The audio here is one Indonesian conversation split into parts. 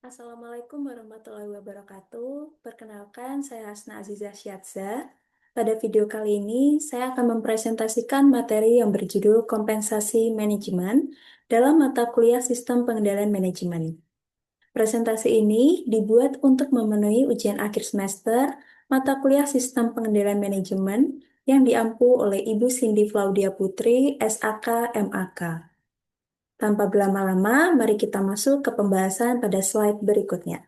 Assalamualaikum warahmatullahi wabarakatuh. Perkenalkan, saya Hasna Aziza Syadza. Pada video kali ini, saya akan mempresentasikan materi yang berjudul Kompensasi Manajemen dalam mata kuliah Sistem Pengendalian Manajemen. Presentasi ini dibuat untuk memenuhi ujian akhir semester mata kuliah Sistem Pengendalian Manajemen yang diampu oleh Ibu Cindy Claudia Putri, SAK, MAK. Tanpa berlama-lama, mari kita masuk ke pembahasan pada slide berikutnya.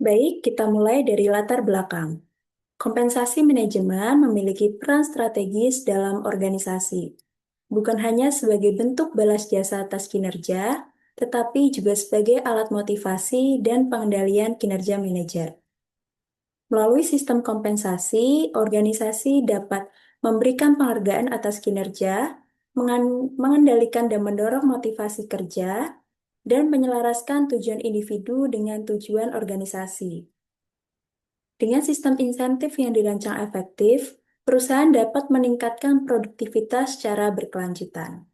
Baik, kita mulai dari latar belakang. Kompensasi manajemen memiliki peran strategis dalam organisasi, bukan hanya sebagai bentuk balas jasa atas kinerja, tetapi juga sebagai alat motivasi dan pengendalian kinerja manajer. Melalui sistem kompensasi, organisasi dapat memberikan penghargaan atas kinerja, mengendalikan dan mendorong motivasi kerja, dan menyelaraskan tujuan individu dengan tujuan organisasi. Dengan sistem insentif yang dirancang efektif, perusahaan dapat meningkatkan produktivitas secara berkelanjutan.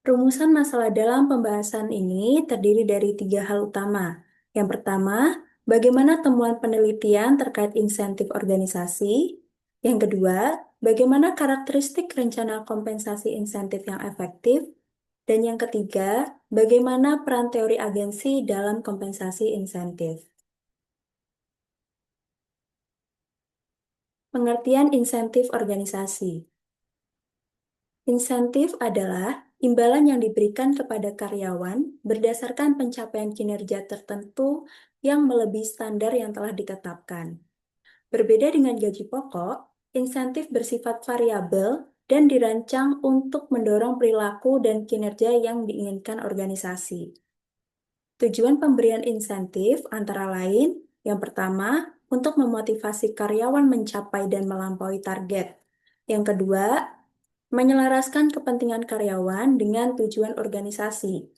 Rumusan masalah dalam pembahasan ini terdiri dari 3 hal utama. Yang pertama, bagaimana temuan penelitian terkait insentif organisasi. Yang kedua, bagaimana karakteristik rencana kompensasi insentif yang efektif. Dan yang ketiga, bagaimana peran teori agensi dalam kompensasi insentif. Pengertian insentif organisasi. Insentif adalah imbalan yang diberikan kepada karyawan berdasarkan pencapaian kinerja tertentu yang melebihi standar yang telah ditetapkan. Berbeda dengan gaji pokok, insentif bersifat variabel dan dirancang untuk mendorong perilaku dan kinerja yang diinginkan organisasi. Tujuan pemberian insentif antara lain, yang pertama, untuk memotivasi karyawan mencapai dan melampaui target. Yang kedua, menyelaraskan kepentingan karyawan dengan tujuan organisasi.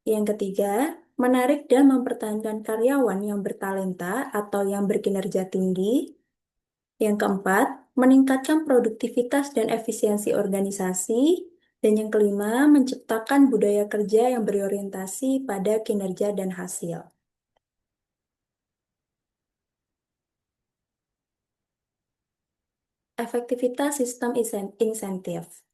Yang ketiga, menarik dan mempertahankan karyawan yang bertalenta atau yang berkinerja tinggi. Yang keempat, meningkatkan produktivitas dan efisiensi organisasi. Dan yang kelima, menciptakan budaya kerja yang berorientasi pada kinerja dan hasil. Efektivitas sistem insentif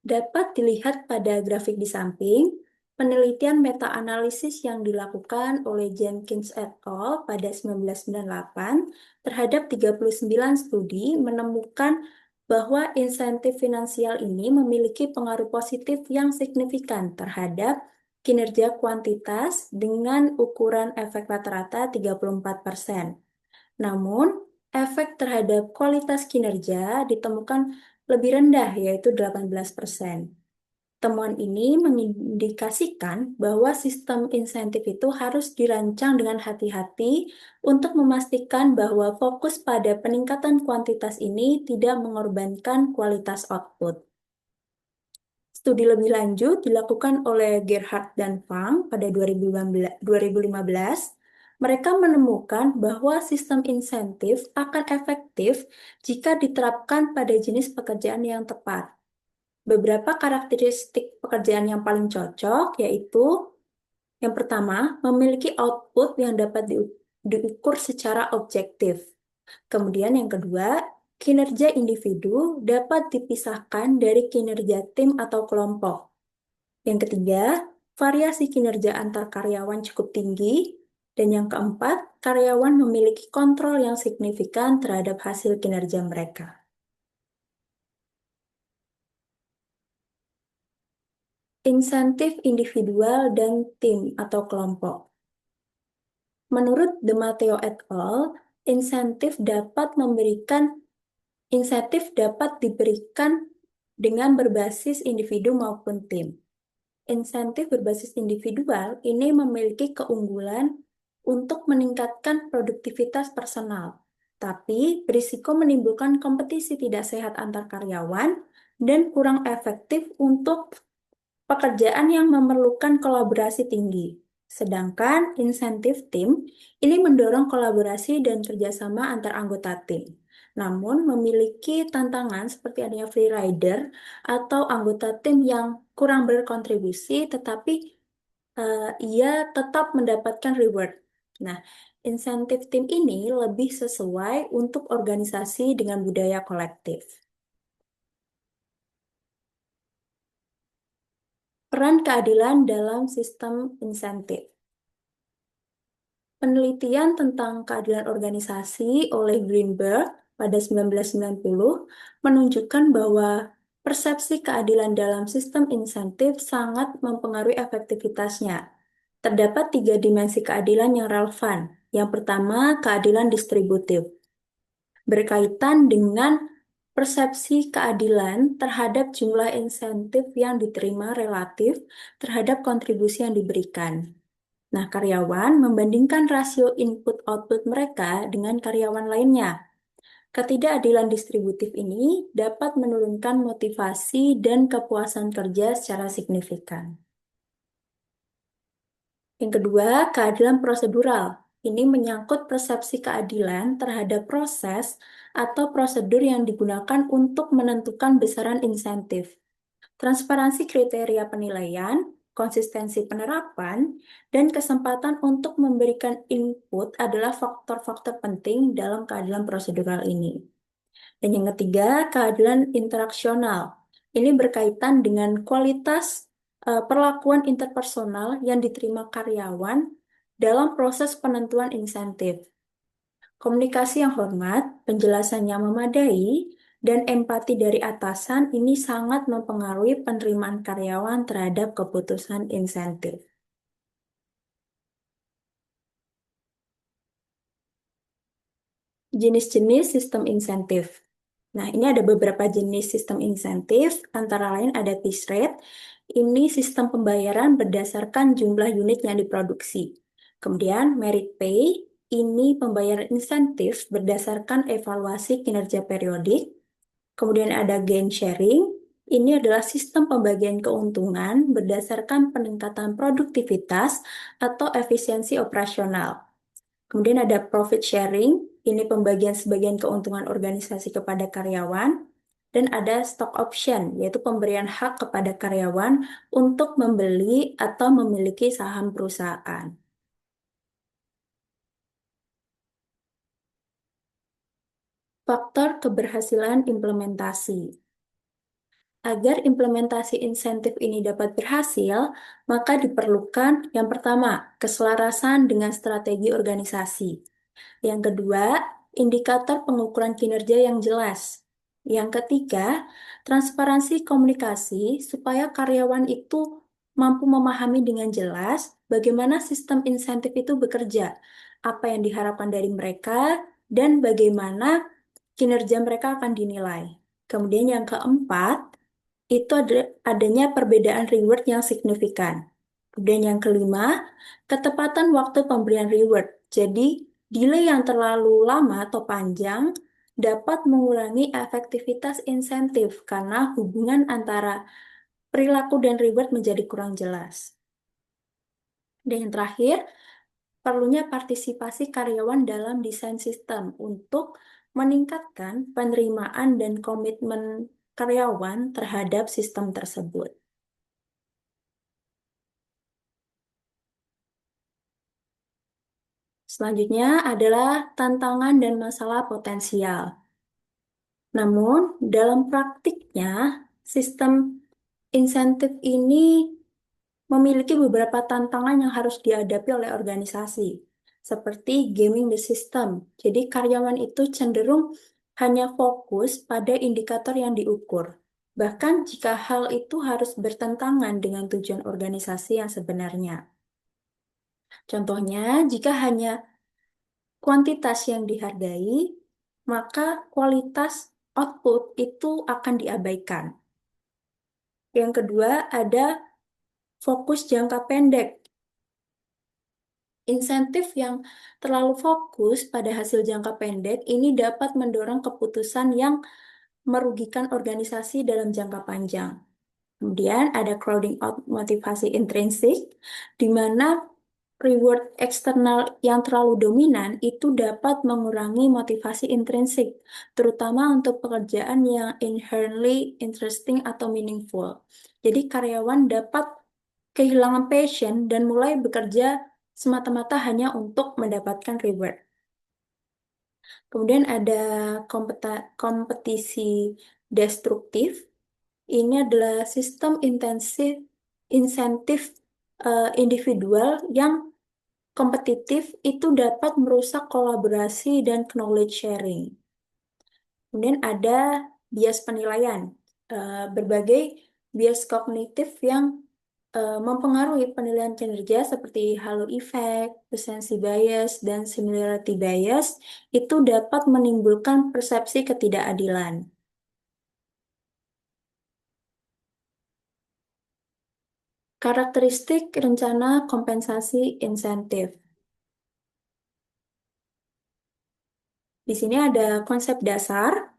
dapat dilihat pada grafik di samping. Penelitian meta-analisis yang dilakukan oleh Jenkins et al. Pada 1998 terhadap 39 studi menemukan bahwa insentif finansial ini memiliki pengaruh positif yang signifikan terhadap kinerja kuantitas dengan ukuran efek rata-rata 34%. Namun, efek terhadap kualitas kinerja ditemukan lebih rendah, yaitu 18%. Temuan ini mengindikasikan bahwa sistem insentif itu harus dirancang dengan hati-hati untuk memastikan bahwa fokus pada peningkatan kuantitas ini tidak mengorbankan kualitas output. Studi lebih lanjut dilakukan oleh Gerhard dan Fang pada 2015. Mereka menemukan bahwa sistem insentif akan efektif jika diterapkan pada jenis pekerjaan yang tepat. Beberapa karakteristik pekerjaan yang paling cocok yaitu yang pertama, memiliki output yang dapat diukur secara objektif. Kemudian yang kedua, kinerja individu dapat dipisahkan dari kinerja tim atau kelompok. Yang ketiga, variasi kinerja antar karyawan cukup tinggi. Dan yang keempat, karyawan memiliki kontrol yang signifikan terhadap hasil kinerja mereka. Insentif individual dan tim atau kelompok. Menurut De Matteo et al., insentif dapat diberikan dengan berbasis individu maupun tim. Insentif berbasis individual ini memiliki keunggulan untuk meningkatkan produktivitas personal, tapi berisiko menimbulkan kompetisi tidak sehat antar karyawan dan kurang efektif untuk pekerjaan yang memerlukan kolaborasi tinggi, Sedangkan insentif tim ini mendorong kolaborasi dan kerjasama antar anggota tim. Namun memiliki tantangan seperti adanya free rider atau anggota tim yang kurang berkontribusi, tetapi ia tetap mendapatkan reward. Nah, insentif tim ini lebih sesuai untuk organisasi dengan budaya kolektif. Peran keadilan dalam sistem insentif. Penelitian tentang keadilan organisasi oleh Greenberg pada 1990 menunjukkan bahwa persepsi keadilan dalam sistem insentif sangat mempengaruhi efektivitasnya. Terdapat tiga dimensi keadilan yang relevan. Yang pertama, keadilan distributif, berkaitan dengan persepsi keadilan terhadap jumlah insentif yang diterima relatif terhadap kontribusi yang diberikan. Nah, karyawan membandingkan rasio input-output mereka dengan karyawan lainnya. Ketidakadilan distributif ini dapat menurunkan motivasi dan kepuasan kerja secara signifikan. Yang kedua, keadilan prosedural. Ini menyangkut persepsi keadilan terhadap proses atau prosedur yang digunakan untuk menentukan besaran insentif. Transparansi kriteria penilaian, konsistensi penerapan, dan kesempatan untuk memberikan input adalah faktor-faktor penting dalam keadilan prosedural ini. Dan yang ketiga, keadilan interaksional. Ini berkaitan dengan kualitas perlakuan interpersonal yang diterima karyawan dalam proses penentuan insentif. Komunikasi yang hormat, penjelasan yang memadai, dan empati dari atasan ini sangat mempengaruhi penerimaan karyawan terhadap keputusan insentif. Jenis-jenis sistem insentif. Nah, ini ada beberapa jenis sistem insentif, antara lain ada piece rate. Ini sistem pembayaran berdasarkan jumlah unit yang diproduksi. Kemudian merit pay, ini pembayaran insentif berdasarkan evaluasi kinerja periodik. Kemudian ada gain sharing, ini adalah sistem pembagian keuntungan berdasarkan peningkatan produktivitas atau efisiensi operasional. Kemudian ada profit sharing, ini pembagian sebagian keuntungan organisasi kepada karyawan. Dan ada stock option, yaitu pemberian hak kepada karyawan untuk membeli atau memiliki saham perusahaan. Faktor keberhasilan implementasi. Agar implementasi insentif ini dapat berhasil, maka diperlukan yang pertama, keselarasan dengan strategi organisasi. Yang kedua, indikator pengukuran kinerja yang jelas. Yang ketiga, transparansi komunikasi supaya karyawan itu mampu memahami dengan jelas bagaimana sistem insentif itu bekerja, apa yang diharapkan dari mereka, dan bagaimana kinerja mereka akan dinilai. Kemudian yang keempat, itu adanya perbedaan reward yang signifikan. Kemudian yang kelima, ketepatan waktu pemberian reward. Jadi, delay yang terlalu lama atau panjang dapat mengurangi efektivitas insentif karena hubungan antara perilaku dan reward menjadi kurang jelas. Dan yang terakhir, perlunya partisipasi karyawan dalam desain sistem untuk meningkatkan penerimaan dan komitmen karyawan terhadap sistem tersebut. Selanjutnya adalah tantangan dan masalah potensial. Namun, dalam praktiknya, sistem insentif ini memiliki beberapa tantangan yang harus dihadapi oleh organisasi, seperti gaming the system. Jadi, karyawan itu cenderung hanya fokus pada indikator yang diukur. Bahkan jika hal itu harus bertentangan dengan tujuan organisasi yang sebenarnya. Contohnya, jika hanya kuantitas yang dihargai, maka kualitas output itu akan diabaikan. Yang kedua, ada fokus jangka pendek. Insentif yang terlalu fokus pada hasil jangka pendek ini dapat mendorong keputusan yang merugikan organisasi dalam jangka panjang. Kemudian ada crowding out motivasi intrinsik, di mana reward eksternal yang terlalu dominan itu dapat mengurangi motivasi intrinsik, terutama untuk pekerjaan yang inherently interesting atau meaningful. Jadi karyawan dapat kehilangan passion dan mulai bekerja semata-mata hanya untuk mendapatkan reward. Kemudian ada kompetisi destruktif. Ini adalah sistem insentif individual yang kompetitif itu dapat merusak kolaborasi dan knowledge sharing. Kemudian ada bias penilaian. Berbagai bias kognitif yang mempengaruhi penilaian kinerja seperti halo effect, recency bias, dan similarity bias itu dapat menimbulkan persepsi ketidakadilan. Karakteristik rencana kompensasi insentif. Di sini ada konsep dasar.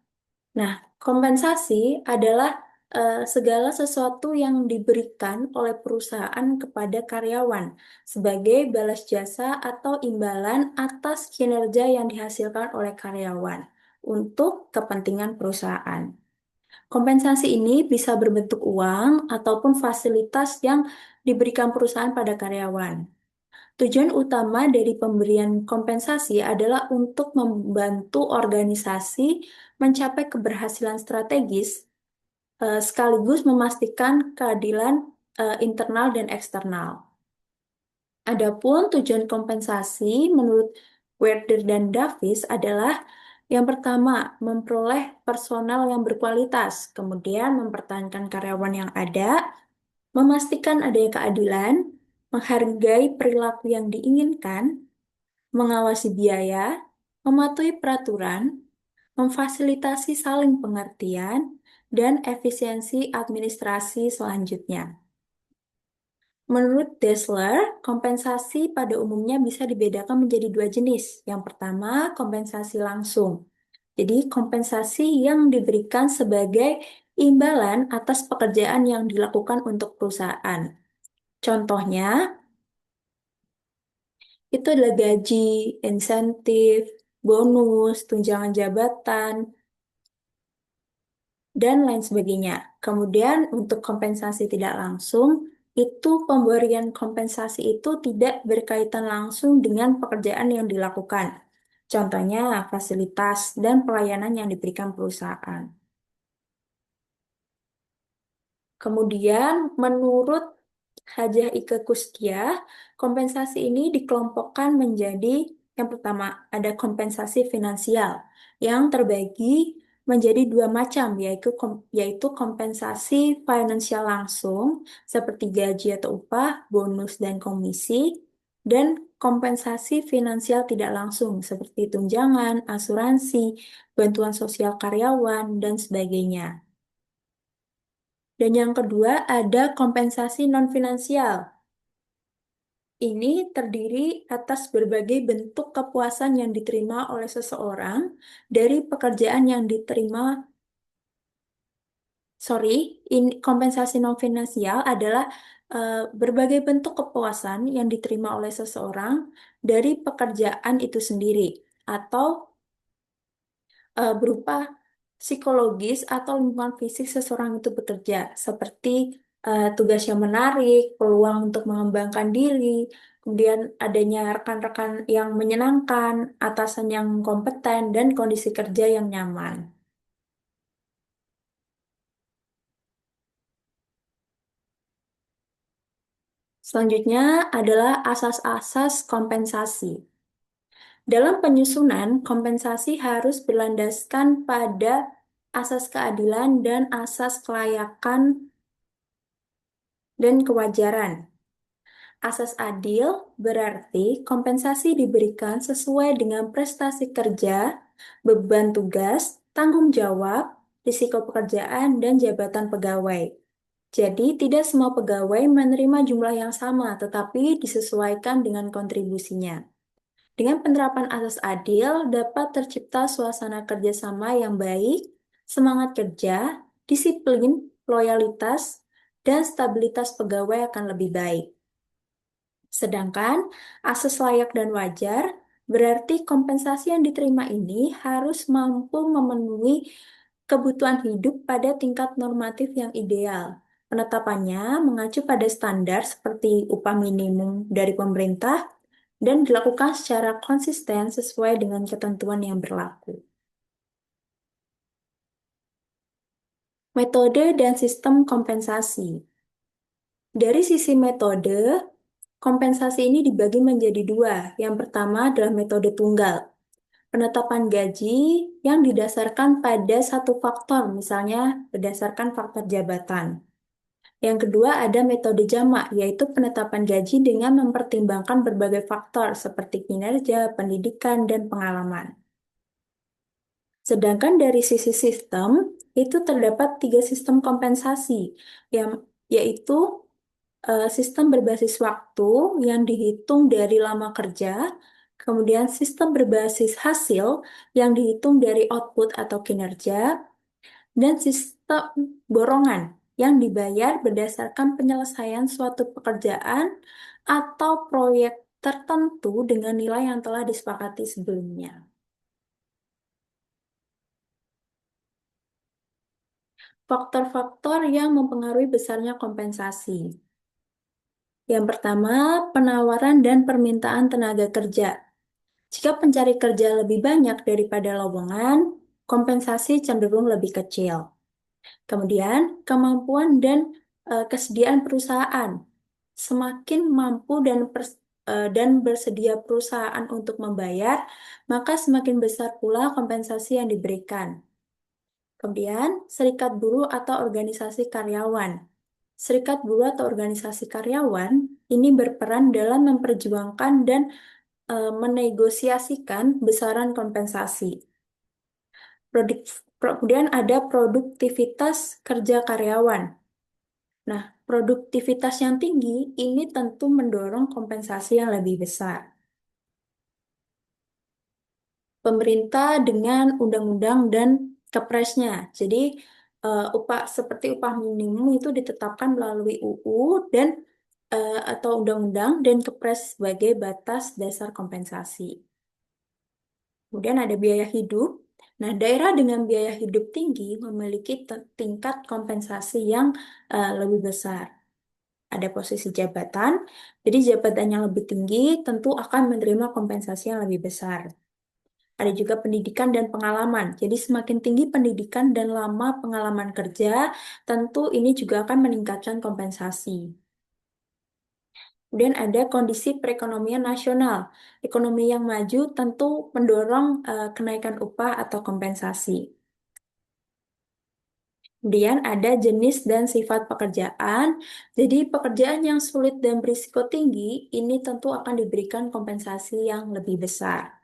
Nah, kompensasi adalah segala sesuatu yang diberikan oleh perusahaan kepada karyawan sebagai balas jasa atau imbalan atas kinerja yang dihasilkan oleh karyawan untuk kepentingan perusahaan. Kompensasi ini bisa berbentuk uang ataupun fasilitas yang diberikan perusahaan pada karyawan. Tujuan utama dari pemberian kompensasi adalah untuk membantu organisasi mencapai keberhasilan strategis, sekaligus memastikan keadilan internal dan eksternal. Adapun tujuan kompensasi menurut Werder dan Davis adalah yang pertama, memperoleh personal yang berkualitas, kemudian mempertahankan karyawan yang ada, memastikan adanya keadilan, menghargai perilaku yang diinginkan, mengawasi biaya, mematuhi peraturan, memfasilitasi saling pengertian, dan efisiensi administrasi selanjutnya. Menurut Dessler, kompensasi pada umumnya bisa dibedakan menjadi dua jenis. Yang pertama, kompensasi langsung. Jadi, kompensasi yang diberikan sebagai imbalan atas pekerjaan yang dilakukan untuk perusahaan. Contohnya, itu adalah gaji, insentif, bonus, tunjangan jabatan, dan lain sebagainya. Kemudian untuk kompensasi tidak langsung, itu pemberian kompensasi itu tidak berkaitan langsung dengan pekerjaan yang dilakukan. Contohnya, fasilitas dan pelayanan yang diberikan perusahaan. Kemudian, menurut Hajah Ike Kustia, kompensasi ini dikelompokkan menjadi yang pertama, ada kompensasi finansial yang terbagi menjadi dua macam, yaitu kompensasi finansial langsung seperti gaji atau upah, bonus, dan komisi, dan kompensasi finansial tidak langsung seperti tunjangan, asuransi, bantuan sosial karyawan, dan sebagainya. Dan yang kedua ada kompensasi non-finansial. Ini terdiri atas berbagai bentuk kepuasan yang diterima oleh seseorang dari pekerjaan yang diterima. Sorry, kompensasi non-finansial adalah berbagai bentuk kepuasan yang diterima oleh seseorang dari pekerjaan itu sendiri, atau berupa psikologis atau lingkungan fisik seseorang itu bekerja, seperti tugas yang menarik, peluang untuk mengembangkan diri, kemudian adanya rekan-rekan yang menyenangkan, atasan yang kompeten, dan kondisi kerja yang nyaman. Selanjutnya adalah asas-asas kompensasi. Dalam penyusunan, kompensasi harus berlandaskan pada asas keadilan dan asas kelayakan dan kewajaran. Asas adil berarti kompensasi diberikan sesuai dengan prestasi kerja, beban tugas, tanggung jawab, risiko pekerjaan, dan jabatan pegawai. Jadi, tidak semua pegawai menerima jumlah yang sama, tetapi disesuaikan dengan kontribusinya. Dengan penerapan asas adil, dapat tercipta suasana kerjasama yang baik, semangat kerja, disiplin, loyalitas, dan stabilitas pegawai akan lebih baik. Sedangkan akses layak dan wajar berarti kompensasi yang diterima ini harus mampu memenuhi kebutuhan hidup pada tingkat normatif yang ideal. Penetapannya mengacu pada standar seperti upah minimum dari pemerintah dan dilakukan secara konsisten sesuai dengan ketentuan yang berlaku. Metode dan sistem kompensasi. Dari sisi metode, kompensasi ini dibagi menjadi dua. Yang pertama adalah metode tunggal. Penetapan gaji yang didasarkan pada satu faktor, misalnya berdasarkan faktor jabatan. Yang kedua ada metode jamak, yaitu penetapan gaji dengan mempertimbangkan berbagai faktor seperti kinerja, pendidikan, dan pengalaman. Sedangkan dari sisi sistem, itu terdapat tiga sistem kompensasi, yang yaitu sistem berbasis waktu yang dihitung dari lama kerja, kemudian sistem berbasis hasil yang dihitung dari output atau kinerja, dan sistem borongan yang dibayar berdasarkan penyelesaian suatu pekerjaan atau proyek tertentu dengan nilai yang telah disepakati sebelumnya. Faktor-faktor yang mempengaruhi besarnya kompensasi. Yang pertama, penawaran dan permintaan tenaga kerja. Jika pencari kerja lebih banyak daripada lowongan, kompensasi cenderung lebih kecil. Kemudian, kemampuan dan kesediaan perusahaan. Semakin mampu dan bersedia perusahaan untuk membayar, maka semakin besar pula kompensasi yang diberikan. Kemudian, serikat buruh atau organisasi karyawan. Serikat buruh atau organisasi karyawan ini berperan dalam memperjuangkan dan menegosiasikan besaran kompensasi. Kemudian ada produktivitas kerja karyawan. Nah, produktivitas yang tinggi ini tentu mendorong kompensasi yang lebih besar. Pemerintah dengan undang-undang dan kepresnya. Jadi, seperti upah minimum itu ditetapkan melalui UU dan atau undang-undang dan kepres sebagai batas dasar kompensasi. Kemudian ada biaya hidup. Nah, daerah dengan biaya hidup tinggi memiliki tingkat kompensasi yang lebih besar. Ada posisi jabatan, jadi jabatan yang lebih tinggi tentu akan menerima kompensasi yang lebih besar. Ada juga pendidikan dan pengalaman. Jadi semakin tinggi pendidikan dan lama pengalaman kerja, tentu ini juga akan meningkatkan kompensasi. Kemudian ada kondisi perekonomian nasional. Ekonomi yang maju tentu mendorong kenaikan upah atau kompensasi. Kemudian ada jenis dan sifat pekerjaan. Jadi pekerjaan yang sulit dan berisiko tinggi ini tentu akan diberikan kompensasi yang lebih besar.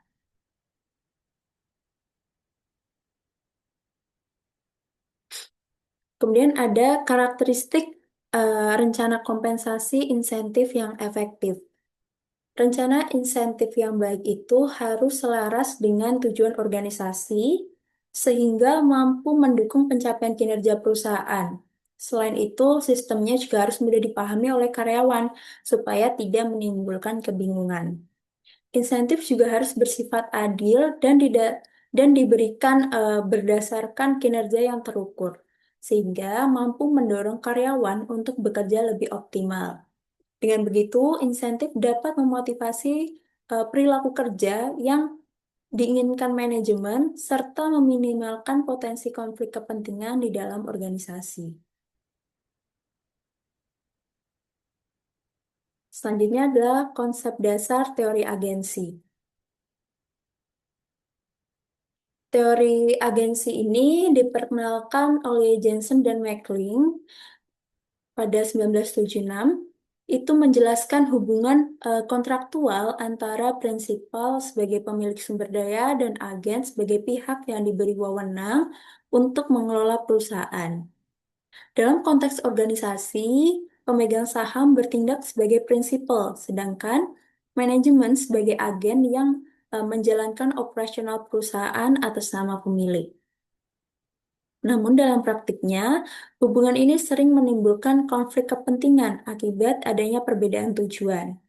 Kemudian ada karakteristik rencana kompensasi insentif yang efektif. Rencana insentif yang baik itu harus selaras dengan tujuan organisasi sehingga mampu mendukung pencapaian kinerja perusahaan. Selain itu, sistemnya juga harus mudah dipahami oleh karyawan supaya tidak menimbulkan kebingungan. Insentif juga harus bersifat adil dan diberikan berdasarkan kinerja yang terukur, sehingga mampu mendorong karyawan untuk bekerja lebih optimal. Dengan begitu, insentif dapat memotivasi perilaku kerja yang diinginkan manajemen serta meminimalkan potensi konflik kepentingan di dalam organisasi. Selanjutnya adalah konsep dasar teori agensi. Teori agensi ini diperkenalkan oleh Jensen dan McLean pada 1976. Itu menjelaskan hubungan kontraktual antara prinsipal sebagai pemilik sumber daya dan agen sebagai pihak yang diberi wewenang untuk mengelola perusahaan. Dalam konteks organisasi, pemegang saham bertindak sebagai prinsipal, sedangkan manajemen sebagai agen yang menjalankan operasional perusahaan atas nama pemilik. Namun dalam praktiknya, hubungan ini sering menimbulkan konflik kepentingan akibat adanya perbedaan tujuan.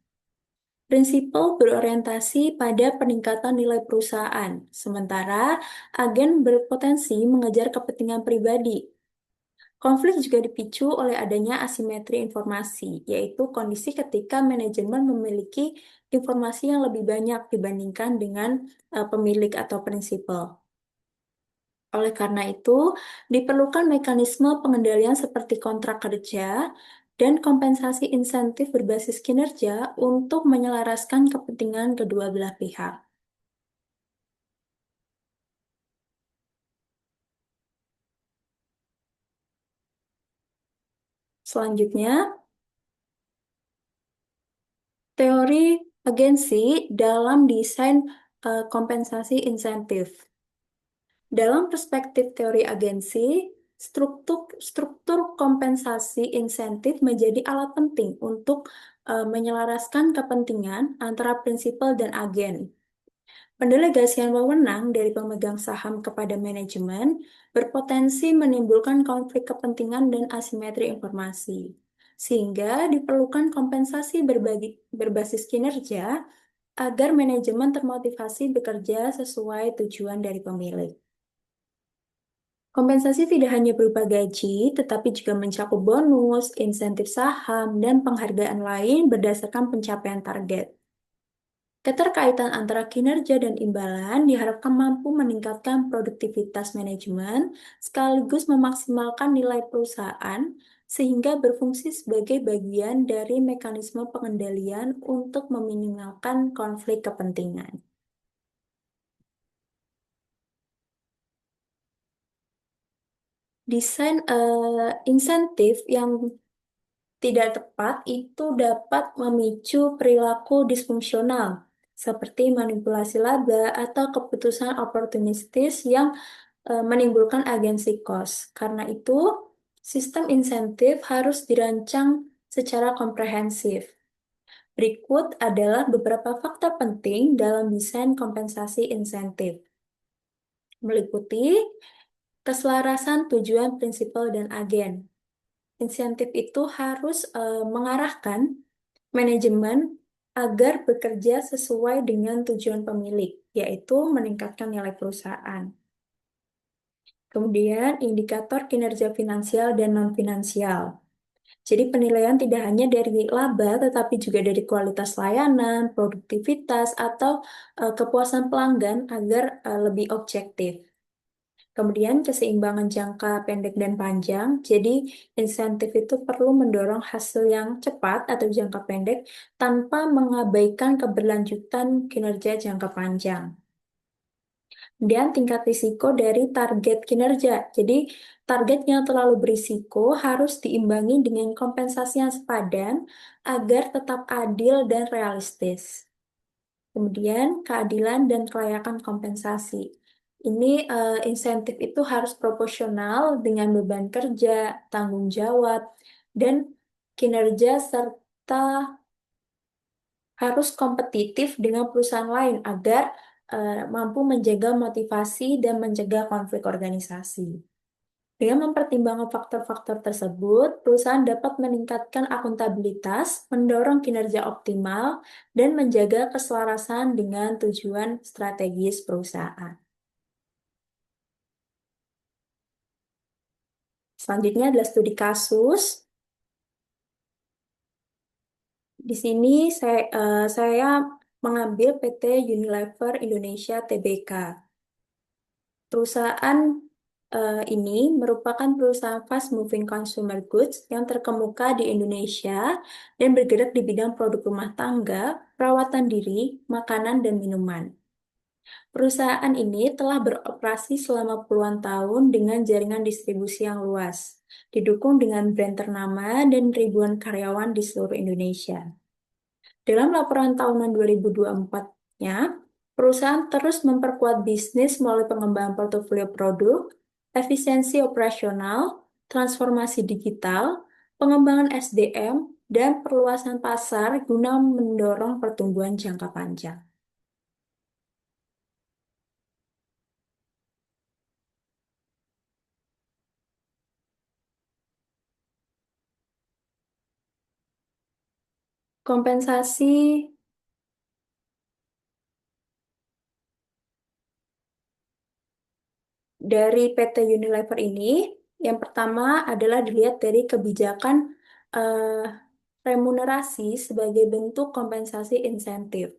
Prinsipal berorientasi pada peningkatan nilai perusahaan, sementara agen berpotensi mengejar kepentingan pribadi. Konflik juga dipicu oleh adanya asimetri informasi, yaitu kondisi ketika manajemen memiliki informasi yang lebih banyak dibandingkan dengan pemilik atau prinsipal. Oleh karena itu, diperlukan mekanisme pengendalian seperti kontrak kerja dan kompensasi insentif berbasis kinerja untuk menyelaraskan kepentingan kedua belah pihak. Selanjutnya, teori agensi dalam desain kompensasi insentif. Dalam perspektif teori agensi, struktur kompensasi insentif menjadi alat penting untuk menyelaraskan kepentingan antara prinsipal dan agen. Pendelegasian wewenang dari pemegang saham kepada manajemen berpotensi menimbulkan konflik kepentingan dan asimetri informasi, sehingga diperlukan kompensasi berbasis kinerja agar manajemen termotivasi bekerja sesuai tujuan dari pemilik. Kompensasi tidak hanya berupa gaji, tetapi juga mencakup bonus, insentif saham, dan penghargaan lain berdasarkan pencapaian target. Keterkaitan antara kinerja dan imbalan diharapkan mampu meningkatkan produktivitas manajemen sekaligus memaksimalkan nilai perusahaan sehingga berfungsi sebagai bagian dari mekanisme pengendalian untuk meminimalkan konflik kepentingan. Desain insentif yang tidak tepat itu dapat memicu perilaku disfungsional, seperti manipulasi laba atau keputusan oportunistis yang menimbulkan agensi cost. Karena itu, sistem insentif harus dirancang secara komprehensif. Berikut adalah beberapa faktor penting dalam desain kompensasi insentif, meliputi keselarasan tujuan prinsipal dan agen. Insentif itu harus mengarahkan manajemen agar bekerja sesuai dengan tujuan pemilik, yaitu meningkatkan nilai perusahaan. Kemudian, indikator kinerja finansial dan non-finansial. Jadi, penilaian tidak hanya dari laba, tetapi juga dari kualitas layanan, produktivitas, atau kepuasan pelanggan agar lebih objektif. Kemudian keseimbangan jangka pendek dan panjang. Jadi insentif itu perlu mendorong hasil yang cepat atau jangka pendek tanpa mengabaikan keberlanjutan kinerja jangka panjang. Dan tingkat risiko dari target kinerja. Jadi target yang terlalu berisiko harus diimbangi dengan kompensasi yang sepadan agar tetap adil dan realistis. Kemudian keadilan dan kelayakan kompensasi. Ini insentif itu harus proporsional dengan beban kerja, tanggung jawab, dan kinerja serta harus kompetitif dengan perusahaan lain agar mampu menjaga motivasi dan mencegah konflik organisasi. Dengan mempertimbangkan faktor-faktor tersebut, perusahaan dapat meningkatkan akuntabilitas, mendorong kinerja optimal, dan menjaga keselarasan dengan tujuan strategis perusahaan. Selanjutnya adalah studi kasus. Di sini saya mengambil PT Unilever Indonesia Tbk. Perusahaan ini merupakan perusahaan fast moving consumer goods yang terkemuka di Indonesia dan bergerak di bidang produk rumah tangga, perawatan diri, makanan, dan minuman. Perusahaan ini telah beroperasi selama puluhan tahun dengan jaringan distribusi yang luas, didukung dengan brand ternama dan ribuan karyawan di seluruh Indonesia. Dalam laporan tahunan 2024-nya, perusahaan terus memperkuat bisnis melalui pengembangan portofolio produk, efisiensi operasional, transformasi digital, pengembangan SDM, dan perluasan pasar guna mendorong pertumbuhan jangka panjang. Kompensasi Dari PT Unilever ini, yang pertama adalah dilihat dari kebijakan eh, remunerasi sebagai bentuk kompensasi insentif.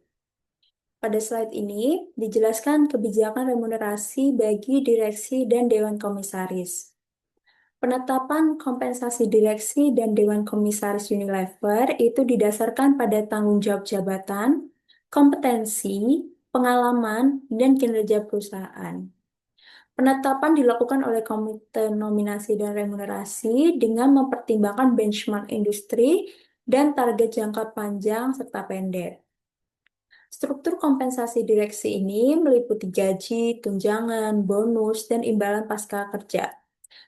Pada slide ini dijelaskan kebijakan remunerasi bagi direksi dan dewan komisaris. Penetapan kompensasi direksi dan dewan komisaris Unilever itu didasarkan pada tanggung jawab jabatan, kompetensi, pengalaman, dan kinerja perusahaan. Penetapan dilakukan oleh Komite Nominasi dan Remunerasi dengan mempertimbangkan benchmark industri dan target jangka panjang serta pendek. Struktur kompensasi direksi ini meliputi gaji, tunjangan, bonus, dan imbalan pasca kerja.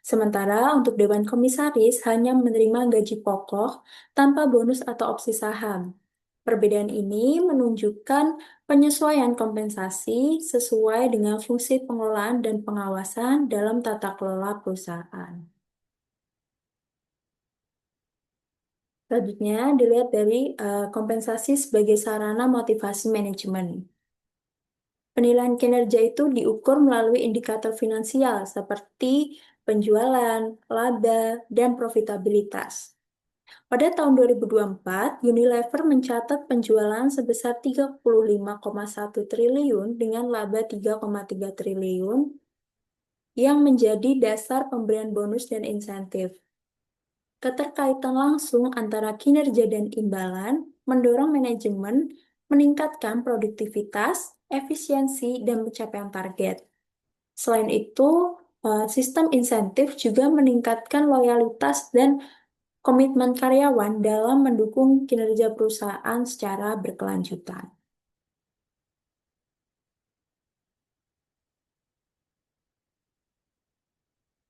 Sementara untuk Dewan Komisaris hanya menerima gaji pokok tanpa bonus atau opsi saham. Perbedaan ini menunjukkan penyesuaian kompensasi sesuai dengan fungsi pengelolaan dan pengawasan dalam tata kelola perusahaan. Selanjutnya dilihat dari kompensasi sebagai sarana motivasi manajemen. Penilaian kinerja itu diukur melalui indikator finansial seperti penjualan, laba, dan profitabilitas. Pada tahun 2024, Unilever mencatat penjualan sebesar 35,1 triliun dengan laba 3,3 triliun yang menjadi dasar pemberian bonus dan insentif. Keterkaitan langsung antara kinerja dan imbalan mendorong manajemen meningkatkan produktivitas, efisiensi, dan pencapaian target. Selain itu, sistem insentif juga meningkatkan loyalitas dan komitmen karyawan dalam mendukung kinerja perusahaan secara berkelanjutan.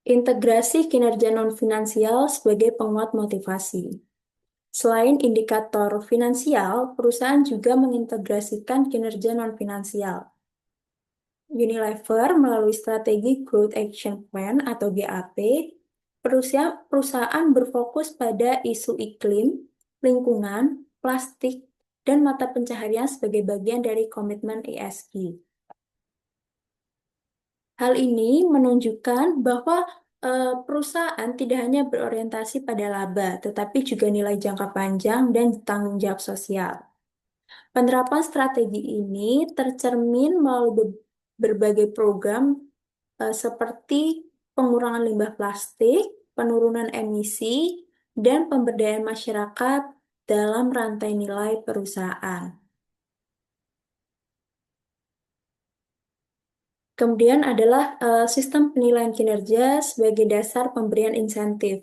Integrasi kinerja non-finansial sebagai penguat motivasi. Selain indikator finansial, perusahaan juga mengintegrasikan kinerja non-finansial. Unilever melalui strategi Growth Action Plan atau GAP, perusahaan berfokus pada isu iklim, lingkungan, plastik, dan mata pencaharian sebagai bagian dari komitmen ESG. Hal ini menunjukkan bahwa perusahaan tidak hanya berorientasi pada laba, tetapi juga nilai jangka panjang dan tanggung jawab sosial. Penerapan strategi ini tercermin melalui berbagai program seperti pengurangan limbah plastik, penurunan emisi, dan pemberdayaan masyarakat dalam rantai nilai perusahaan. Kemudian adalah sistem penilaian kinerja sebagai dasar pemberian insentif.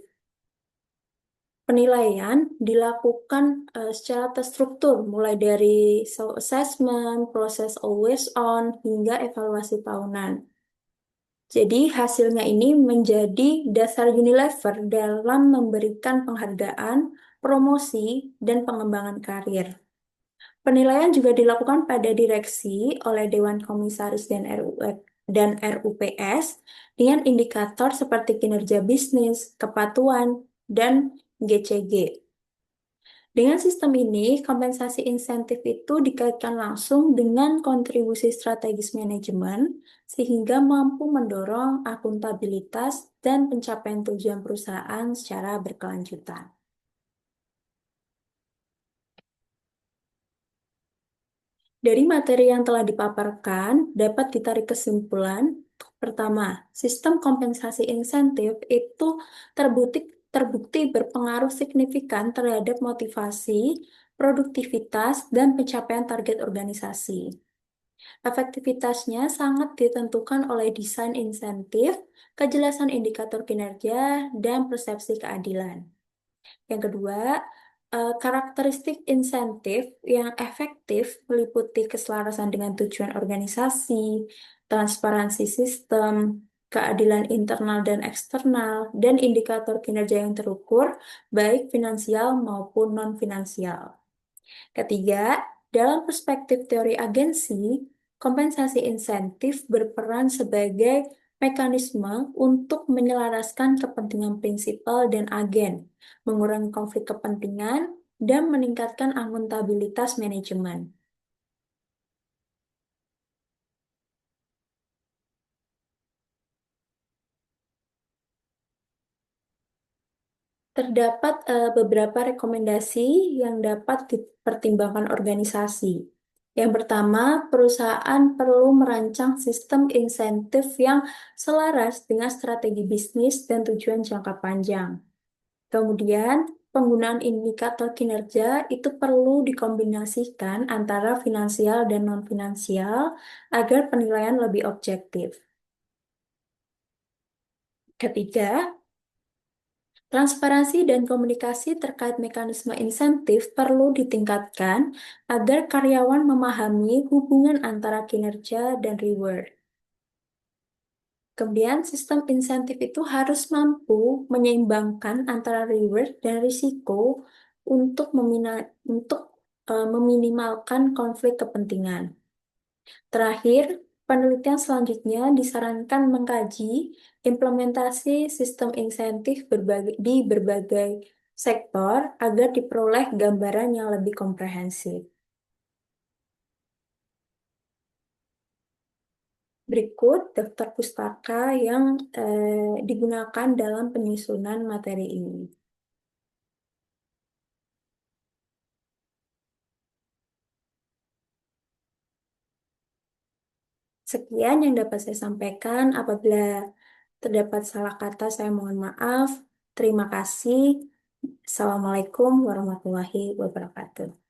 Penilaian dilakukan secara terstruktur, mulai dari self-assessment, proses always on, hingga evaluasi tahunan. Jadi hasilnya ini menjadi dasar Unilever dalam memberikan penghargaan, promosi, dan pengembangan karir. Penilaian juga dilakukan pada direksi oleh Dewan Komisaris dan RUPS dengan indikator seperti kinerja bisnis, kepatuhan, dan GCG. Dengan sistem ini, kompensasi insentif itu dikaitkan langsung dengan kontribusi strategis manajemen, sehingga mampu mendorong akuntabilitas dan pencapaian tujuan perusahaan secara berkelanjutan. Dari materi yang telah dipaparkan, dapat ditarik kesimpulan. Pertama, sistem kompensasi insentif itu terbukti, terbukti berpengaruh signifikan terhadap motivasi, produktivitas, dan pencapaian target organisasi. Efektivitasnya sangat ditentukan oleh desain insentif, kejelasan indikator kinerja, dan persepsi keadilan. Yang kedua, karakteristik insentif yang efektif meliputi keselarasan dengan tujuan organisasi, transparansi sistem, keadilan internal dan eksternal, dan indikator kinerja yang terukur, baik finansial maupun non-finansial. Ketiga, dalam perspektif teori agensi, kompensasi insentif berperan sebagai mekanisme untuk menyelaraskan kepentingan prinsipal dan agen, mengurangi konflik kepentingan, dan meningkatkan akuntabilitas manajemen. Terdapat beberapa rekomendasi yang dapat dipertimbangkan organisasi. Yang pertama, perusahaan perlu merancang sistem insentif yang selaras dengan strategi bisnis dan tujuan jangka panjang. Kemudian, penggunaan indikator kinerja itu perlu dikombinasikan antara finansial dan non-finansial agar penilaian lebih objektif. Ketiga, transparansi dan komunikasi terkait mekanisme insentif perlu ditingkatkan agar karyawan memahami hubungan antara kinerja dan reward. Kemudian, sistem insentif itu harus mampu menyeimbangkan antara reward dan risiko untuk meminimalkan konflik kepentingan. Terakhir, penelitian selanjutnya disarankan mengkaji implementasi sistem insentif di berbagai sektor agar diperoleh gambaran yang lebih komprehensif. Berikut daftar pustaka yang digunakan dalam penyusunan materi ini. Sekian yang dapat saya sampaikan. Apabila terdapat salah kata, saya mohon maaf. Terima kasih. Assalamualaikum warahmatullahi wabarakatuh.